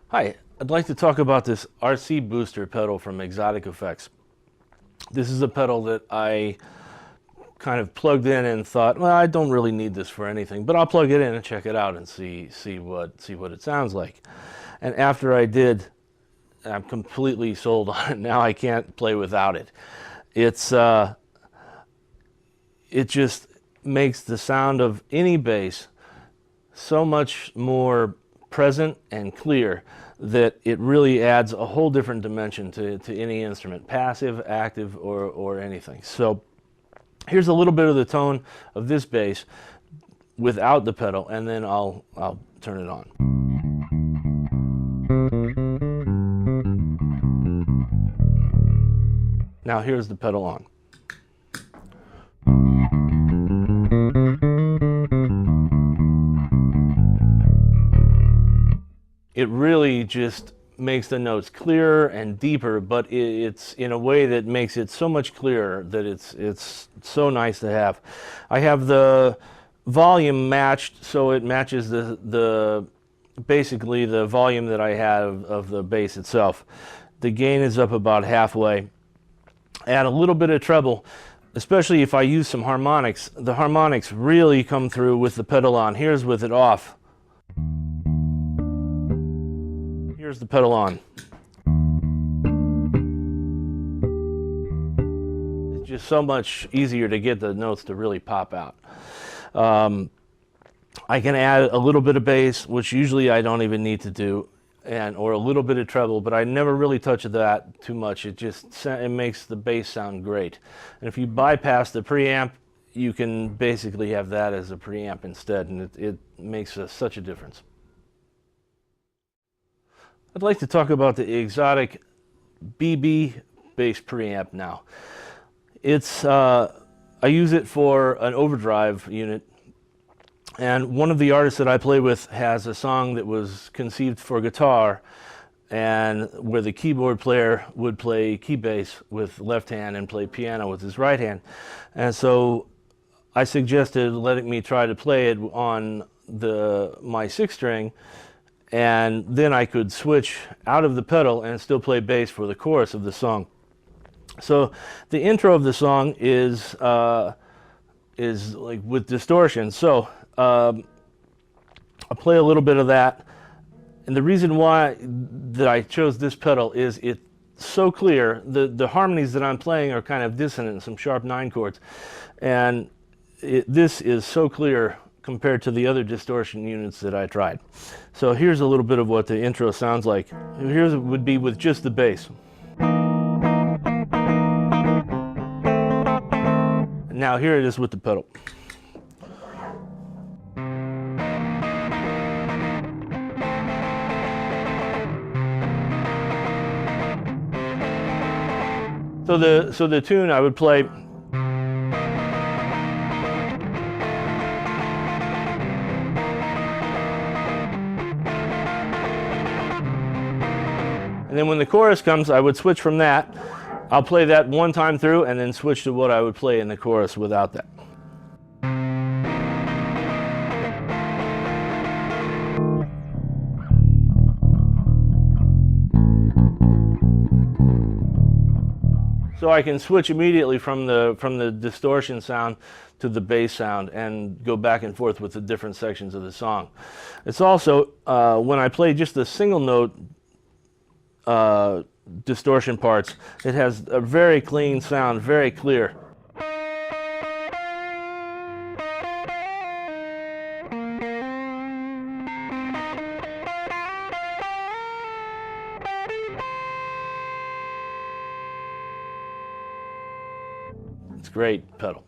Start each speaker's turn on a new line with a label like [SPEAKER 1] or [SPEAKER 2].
[SPEAKER 1] Hi, I'd like to talk about this RC booster pedal from Xotic effects. This is a pedal that I kind of plugged in and thought, well, I don't really need this for anything, but I'll plug it in and check it out and see what it sounds like. And after I did, I'm completely sold on it. Now I can't play without it. It just makes the sound of any bass so much more present and clear that it really adds a whole different dimension to any instrument, passive, active, or anything. So here's a little bit of the tone of this bass without the pedal, and then I'll turn it on. Now here's the pedal on. It really just makes the notes clearer and deeper, but it's in a way that makes it so much clearer that it's so nice to have. I have the volume matched, so it matches basically the volume that I have of the bass itself. The gain is up about halfway. Add a little bit of treble, especially if I use some harmonics. The harmonics really come through with the pedal on. Here's with it off. Here's the pedal on. It's just so much easier to get the notes to really pop out. I can add a little bit of bass, which usually I don't even need to do, or a little bit of treble, but I never really touch that too much. It makes the bass sound great. And if you bypass the preamp, you can basically have that as a preamp instead, and it makes such a difference. I'd like to talk about the Xotic BB bass preamp now. I use it for an overdrive unit, and one of the artists that I play with has a song that was conceived for guitar, and where the keyboard player would play key bass with left hand and play piano with his right hand. And so I suggested letting me try to play it on my 6-string, and then I could switch out of the pedal and still play bass for the chorus of the song. So the intro of the song is like with distortion. So I'll play a little bit of that. And the reason why that I chose this pedal is it's so clear. The harmonies that I'm playing are kind of dissonant, some sharp 9 chords. And this is so clear compared to the other distortion units that I tried. So here's a little bit of what the intro sounds like. Here's it would be with just the bass. Now here it is with the pedal. So the tune I would play. And then when the chorus comes, I would switch from that. I'll play that one time through and then switch to what I would play in the chorus without that. So I can switch immediately from the distortion sound to the bass sound and go back and forth with the different sections of the song. It's also, when I play just the single note distortion parts, it has a very clean sound, very clear. It's a great pedal.